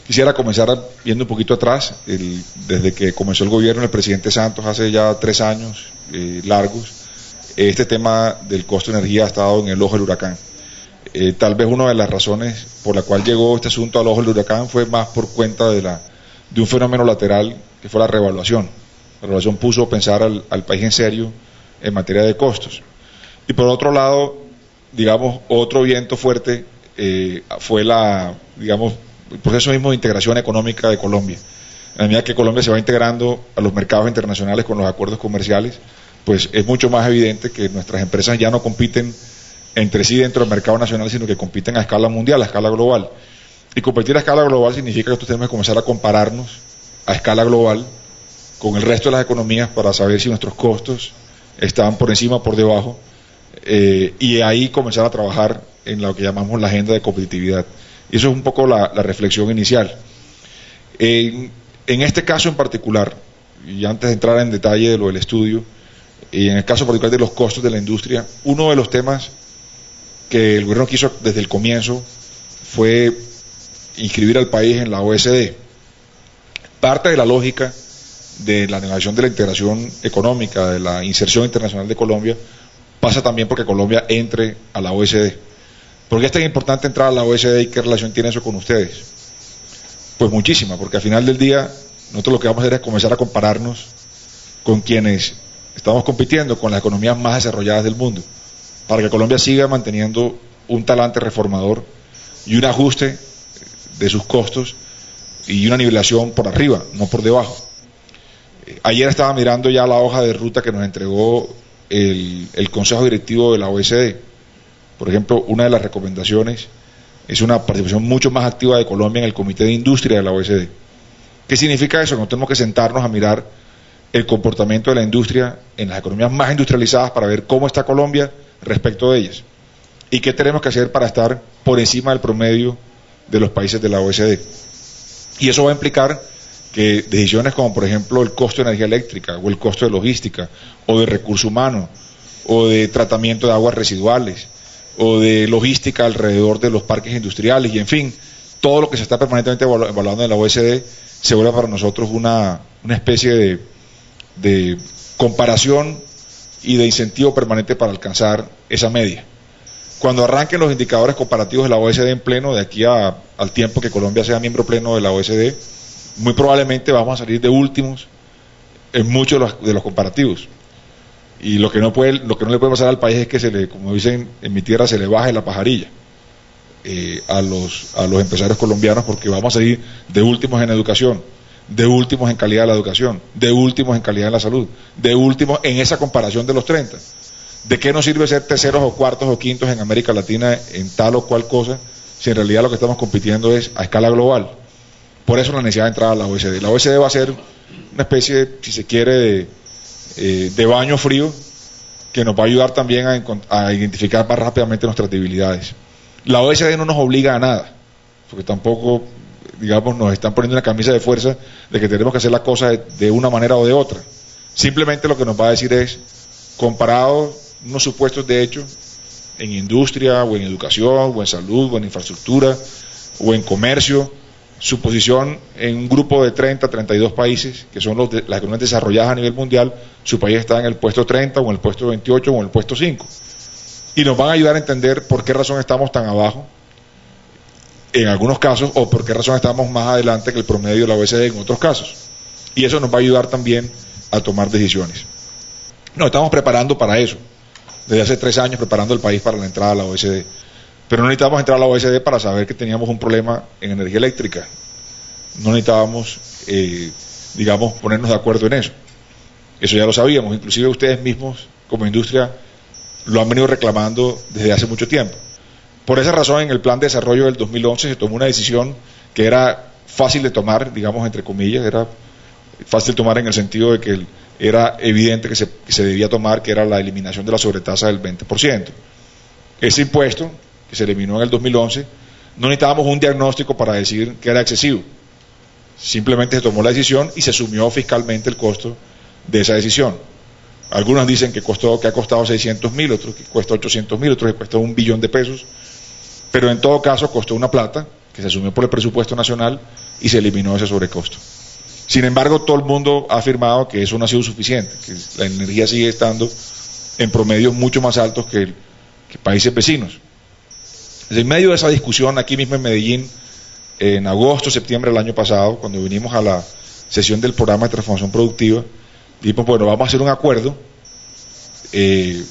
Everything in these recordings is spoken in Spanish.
Quisiera comenzar viendo un poquito atrás, desde que comenzó el gobierno del presidente Santos hace ya 3 años largos, este tema del costo de energía ha estado en el ojo del huracán. Tal vez una de las razones por la cual llegó este asunto al ojo del huracán fue más por cuenta de un fenómeno lateral que fue la revaluación. La revaluación puso a pensar al país en serio en materia de costos. Y por otro lado, digamos, otro viento fuerte fue el proceso mismo de integración económica de Colombia. A medida que Colombia se va integrando a los mercados internacionales con los acuerdos comerciales, pues es mucho más evidente que nuestras empresas ya no compiten entre sí dentro del mercado nacional, sino que compiten a escala mundial, a escala global. Y competir a escala global significa que nosotros tenemos que comenzar a compararnos a escala global con el resto de las economías para saber si nuestros costos están por encima o por debajo, y ahí comenzar a trabajar en lo que llamamos la agenda de competitividad. Y eso es un poco la reflexión inicial. En este caso en particular, y antes de entrar en detalle de lo del estudio, y en el caso particular de los costos de la industria, uno de los temas que el gobierno quiso desde el comienzo fue inscribir al país en la OECD. Parte de la lógica de la negociación de la integración económica, de la inserción internacional de Colombia, pasa también porque Colombia entre a la OECD. ¿Por qué es tan importante entrar a la OECD y qué relación tiene eso con ustedes? Pues muchísima, porque al final del día nosotros lo que vamos a hacer es comenzar a compararnos con quienes estamos compitiendo con las economías más desarrolladas del mundo, para que Colombia siga manteniendo un talante reformador y un ajuste de sus costos y una nivelación por arriba, no por debajo. Ayer estaba mirando ya la hoja de ruta que nos entregó el Consejo Directivo de la OECD. Por ejemplo, una de las recomendaciones es una participación mucho más activa de Colombia en el Comité de Industria de la OECD. ¿Qué significa eso? No tenemos que sentarnos a mirar el comportamiento de la industria en las economías más industrializadas para ver cómo está Colombia respecto de ellas y qué tenemos que hacer para estar por encima del promedio de los países de la OECD. Y eso va a implicar que decisiones como por ejemplo el costo de energía eléctrica o el costo de logística o de recursos humanos o de tratamiento de aguas residuales o de logística alrededor de los parques industriales y en fin, todo lo que se está permanentemente evaluando en la OECD se vuelve para nosotros una especie de comparación y de incentivo permanente para alcanzar esa media. Cuando arranquen los indicadores comparativos de la OECD en pleno, de aquí al tiempo que Colombia sea miembro pleno de la OECD, muy probablemente vamos a salir de últimos en muchos de los comparativos. Y lo que no le puede pasar al país es que como dicen en mi tierra, se le baje la pajarilla a los empresarios colombianos, porque vamos a salir de últimos en educación, de últimos en calidad de la educación, de últimos en calidad de la salud, de últimos en esa comparación de los 30. ¿De qué nos sirve ser terceros o cuartos o quintos en América Latina en tal o cual cosa si en realidad lo que estamos compitiendo es a escala global? Por eso la necesidad de entrar a la OECD. La OECD va a ser una especie, si se quiere, de baño frío que nos va a ayudar también a identificar más rápidamente nuestras debilidades. La OECD no nos obliga a nada, porque tampoco, digamos, nos están poniendo una camisa de fuerza de que tenemos que hacer la cosa de una manera o de otra. Simplemente lo que nos va a decir es, comparado unos supuestos de hecho en industria o en educación o en salud o en infraestructura o en comercio, su posición en un grupo de 30, 32 países, que son las economías desarrolladas a nivel mundial, su país está en el puesto 30 o en el puesto 28 o en el puesto 5. Y nos van a ayudar a entender por qué razón estamos tan abajo en algunos casos o por qué razón estamos más adelante que el promedio de la OECD en otros casos. Y eso nos va a ayudar también a tomar decisiones. Nos estamos preparando para eso, desde hace 3 años preparando el país para la entrada a la OECD. Pero no necesitábamos entrar a la OECD para saber que teníamos un problema en energía eléctrica. No necesitábamos, digamos, ponernos de acuerdo en eso. Eso ya lo sabíamos, inclusive ustedes mismos como industria lo han venido reclamando desde hace mucho tiempo. Por esa razón, en el plan de desarrollo del 2011 se tomó una decisión que era fácil de tomar, digamos, entre comillas, era fácil de tomar en el sentido de que era evidente que se debía tomar, que era la eliminación de la sobretasa del 20%. Ese impuesto, que se eliminó en el 2011, no necesitábamos un diagnóstico para decir que era excesivo. Simplemente se tomó la decisión y se asumió fiscalmente el costo de esa decisión. Algunos dicen que ha costado 600.000, otros que cuesta 800.000, otros que cuesta 1 billón de pesos, pero en todo caso costó una plata que se asumió por el presupuesto nacional y se eliminó ese sobrecosto. Sin embargo, todo el mundo ha afirmado que eso no ha sido suficiente, que la energía sigue estando en promedios mucho más altos que países vecinos. En medio de esa discusión, aquí mismo en Medellín, en agosto, septiembre del año pasado, cuando vinimos a la sesión del programa de transformación productiva, dijimos, bueno, vamos a hacer un acuerdo de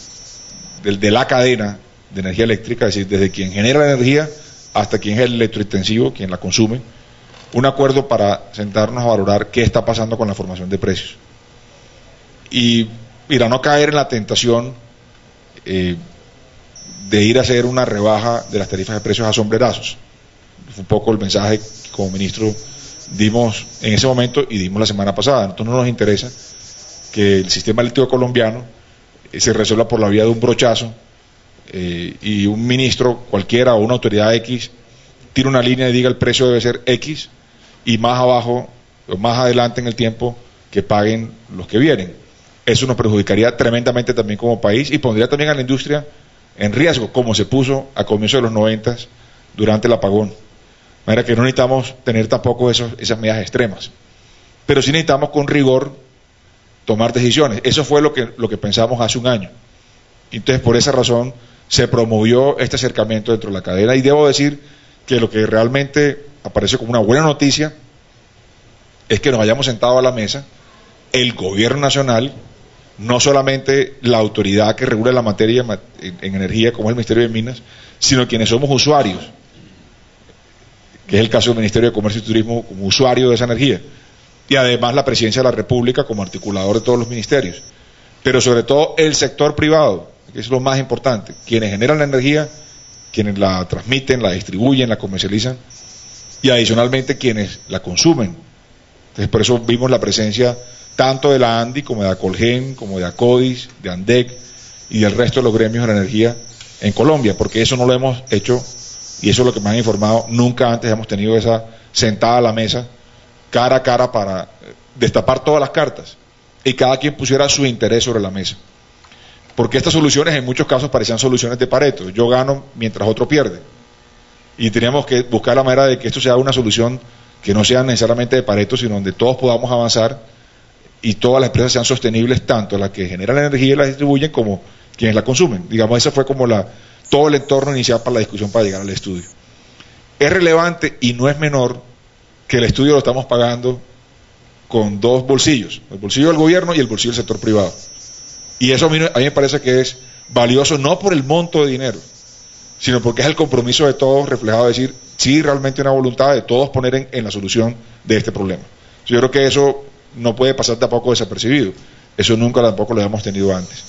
la cadena de energía eléctrica, es decir, desde quien genera la energía hasta quien es el electrointensivo, quien la consume, un acuerdo para sentarnos a valorar qué está pasando con la formación de precios. Y mira, no caer en la tentación de ir a hacer una rebaja de las tarifas de precios a sombrerazos. Fue un poco el mensaje que como ministro dimos en ese momento y dimos la semana pasada. A nosotros no nos interesa que el sistema eléctrico colombiano se resuelva por la vía de un brochazo y un ministro cualquiera o una autoridad X tire una línea y diga el precio debe ser X y más abajo o más adelante en el tiempo que paguen los que vienen. Eso nos perjudicaría tremendamente también como país y pondría también a la industria en riesgo, como se puso a comienzos de los 90 durante el apagón. De manera que no necesitamos tener tampoco esas medidas extremas, pero sí necesitamos con rigor tomar decisiones. Eso fue lo que pensamos hace un año. Entonces, por esa razón se promovió este acercamiento dentro de la cadena y debo decir que lo que realmente aparece como una buena noticia es que nos hayamos sentado a la mesa el gobierno nacional, no solamente la autoridad que regula la materia en energía como es el Ministerio de Minas, sino quienes somos usuarios, que es el caso del Ministerio de Comercio y Turismo como usuario de esa energía, y además la Presidencia de la República como articulador de todos los ministerios, pero sobre todo el sector privado, que es lo más importante, quienes generan la energía, quienes la transmiten, la distribuyen, la comercializan, y adicionalmente quienes la consumen. Entonces por eso vimos la presencia tanto de la ANDI como de Acolgen, como de Acodis, de ANDEC y del resto de los gremios de la energía en Colombia, porque eso no lo hemos hecho, y eso es lo que me han informado, nunca antes hemos tenido esa sentada a la mesa, cara a cara, para destapar todas las cartas, y cada quien pusiera su interés sobre la mesa. Porque estas soluciones en muchos casos parecían soluciones de Pareto, yo gano mientras otro pierde, y teníamos que buscar la manera de que esto sea una solución que no sea necesariamente de Pareto, sino donde todos podamos avanzar y todas las empresas sean sostenibles, tanto las que generan la energía y la distribuyen como quienes la consumen. Digamos, ese fue como todo el entorno inicial para la discusión para llegar al estudio. Es relevante y no es menor que el estudio lo estamos pagando con dos bolsillos, el bolsillo del gobierno y el bolsillo del sector privado. Y eso a mí me parece que es valioso no por el monto de dinero, sino porque es el compromiso de todos reflejado de decir, sí, realmente una voluntad de todos poner en la solución de este problema. Yo creo que eso no puede pasar tampoco desapercibido. Eso nunca tampoco lo hemos tenido antes.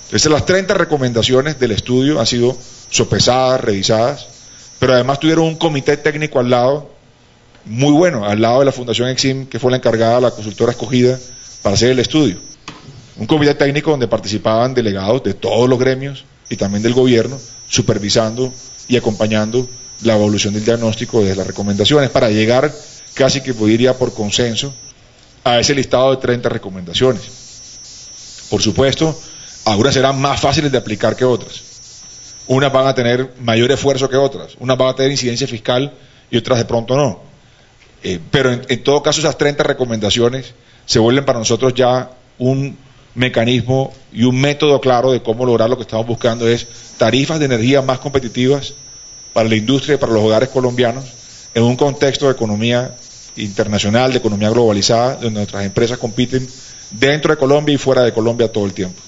Entonces, las 30 recomendaciones del estudio han sido sopesadas, revisadas, pero además tuvieron un comité técnico al lado, muy bueno, al lado de la Fundación Exim, que fue la encargada, la consultora escogida para hacer el estudio. Un comité técnico donde participaban delegados de todos los gremios y también del gobierno, supervisando y acompañando la evolución del diagnóstico de las recomendaciones para llegar, casi que diría por consenso, a ese listado de 30 recomendaciones. Por supuesto, algunas serán más fáciles de aplicar que otras. Unas van a tener mayor esfuerzo que otras. Unas van a tener incidencia fiscal y otras de pronto no. Pero en todo caso, esas 30 recomendaciones se vuelven para nosotros ya un mecanismo y un método claro de cómo lograr lo que estamos buscando, es tarifas de energía más competitivas para la industria y para los hogares colombianos en un contexto de economía internacional, de economía globalizada, donde nuestras empresas compiten dentro de Colombia y fuera de Colombia todo el tiempo.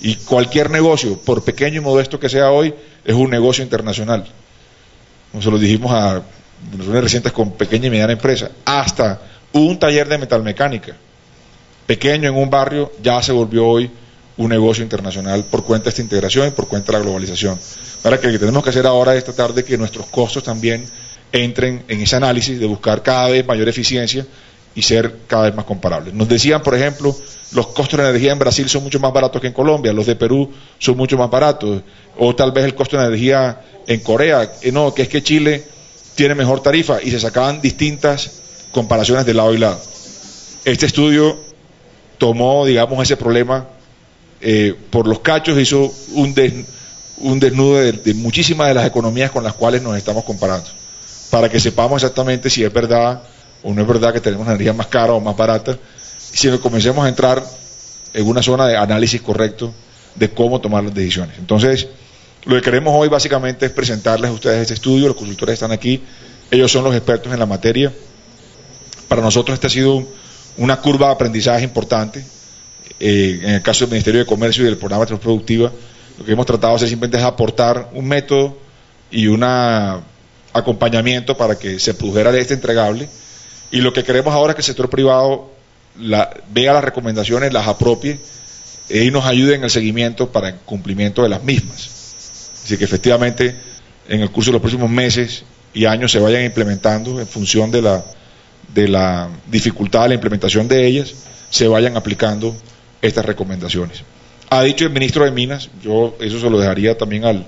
Y cualquier negocio, por pequeño y modesto que sea hoy, es un negocio internacional. Como se lo dijimos a reuniones recientes con pequeña y mediana empresa, hasta un taller de metalmecánica, pequeño en un barrio, ya se volvió hoy un negocio internacional por cuenta de esta integración y por cuenta de la globalización. Para que lo que tenemos que hacer ahora esta tarde es que nuestros costos también entren en ese análisis de buscar cada vez mayor eficiencia y ser cada vez más comparables. Nos decían, por ejemplo, los costos de energía en Brasil son mucho más baratos que en Colombia, los de Perú son mucho más baratos, o tal vez el costo de energía en Corea, no, que es que Chile tiene mejor tarifa, y se sacaban distintas comparaciones de lado y lado. Este estudio tomó, digamos, ese problema por los cachos, hizo un desnudo de muchísimas de las economías con las cuales nos estamos comparando, para que sepamos exactamente si es verdad o no es verdad que tenemos energía más cara o más barata, sino que comencemos a entrar en una zona de análisis correcto de cómo tomar las decisiones. Entonces, lo que queremos hoy básicamente es presentarles a ustedes este estudio. Los consultores están aquí, ellos son los expertos en la materia. Para nosotros esta ha sido una curva de aprendizaje importante. En el caso del Ministerio de Comercio y del programa de Transformación Productiva, lo que hemos tratado de hacer simplemente es aportar un método y un acompañamiento para que se produjera este entregable, y lo que queremos ahora es que el sector privado vea las recomendaciones, las apropie y nos ayude en el seguimiento para el cumplimiento de las mismas. Así que efectivamente en el curso de los próximos meses y años se vayan implementando en función de la dificultad de la implementación de ellas, se vayan aplicando estas recomendaciones. Ha dicho el ministro de Minas, yo eso se lo dejaría también al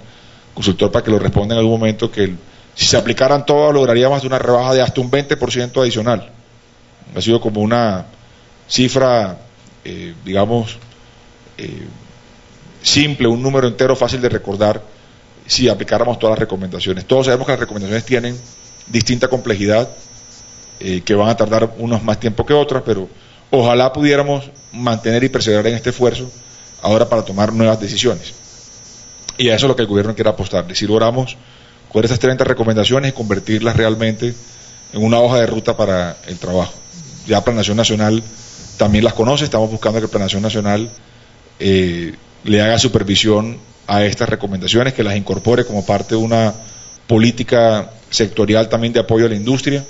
consultor para que lo responda en algún momento, que si se aplicaran todas lograríamos una rebaja de hasta un 20% adicional. Ha sido como una cifra, simple, un número entero fácil de recordar si aplicáramos todas las recomendaciones. Todos sabemos que las recomendaciones tienen distinta complejidad, que van a tardar unos más tiempo que otras, pero ojalá pudiéramos mantener y perseverar en este esfuerzo ahora para tomar nuevas decisiones. Y a eso es lo que el gobierno quiere apostarle. Si logramos coger esas 30 recomendaciones y convertirlas realmente en una hoja de ruta para el trabajo. Ya Planación Nacional también las conoce, estamos buscando que Planación Nacional le haga supervisión a estas recomendaciones, que las incorpore como parte de una política sectorial también de apoyo a la industria.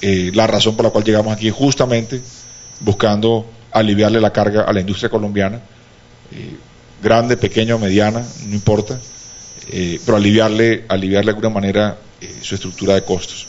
La razón por la cual llegamos aquí es justamente buscando aliviarle la carga a la industria colombiana, grande, pequeña o mediana, no importa, pero aliviarle de alguna manera su estructura de costos.